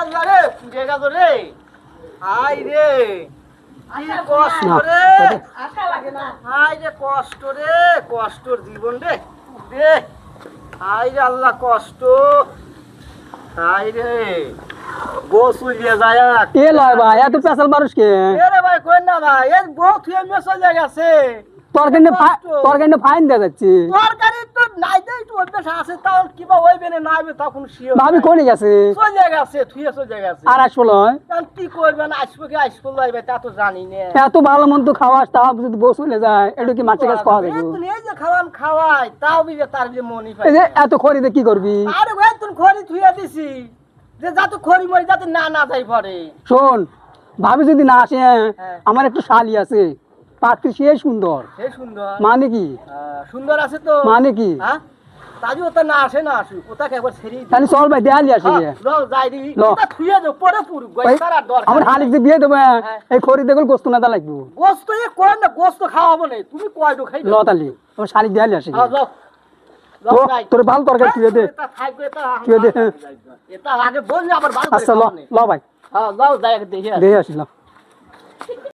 আল্লাহ রে পুড়ে গেল রে আই রে কি কষ্ট রে আশা লাগে না আই রে কষ্ট রে কষ্টর জীবন রে রে আই রে আল্লাহ কষ্ট আই রে বসুল দিয়ে যায় এ লয় ভাই এত পেশাল মানুষ কে এরে ভাই কই না ভাই এই বউ থুয়ে মেসেজ গেছে তরকারি ফাইন দেয়া যাচ্ছে তরকারি তো নাই দেই তো অভ্যাস আছে তাও কিবা হইবে না নাইবে তখন শিও ভাবি কোনে গেছে চলে গেছে থুয়ে চলে গেছে আর আসবো লয় কারণ কি করবেন আসবো কি আসবো লইবে তা তো জানি না এত ভালো মন্দ খাওয়াস তাও যদি বউ চলে যায় এটা কি মাছের কাছে খাওয়া যাবে তুমি এই যে খাওয়াই তাও বিবে তার যে মনই পায় এই যে এত খরিদে কি করবি আরে ভাই তুমি খড়ি থুয়ে দিছি যে যাতে খড়ি মরি যাতে না না যাই পড়ে শোন ভাবি যদি না আসে আমার একটু শালি আছে পাত্রী সে সুন্দর সে সুন্দর মানে কি সুন্দর আছে তো মানে কি হ্যাঁ তাজি ওটা না আসে না আসুক ওটাকে একবার ছেড়ে দিই তাহলে চল ভাই দেয়ালি আসি লও যাই দি ওটা থুয়ে দাও পরে পুরো গোস্তার আর দরকার আমার হালিক যে বিয়ে দেবো এই খরিদে গুলো গোস্ত না দা লাগবে গোস্ত এ কোন না গোস্ত খাওয়াবো না তুমি কয়টো খাই ল তালি আমার শালিক দেয়ালি আসি যাও যাও যাই তোর ভালো তরকারি তুই দে এটা থাকবে এটা তুই দে এটা আগে বললে আবার ভালো আচ্ছা ল ভাই হ্যাঁ যাও যাই দেখে দেখে আসি ল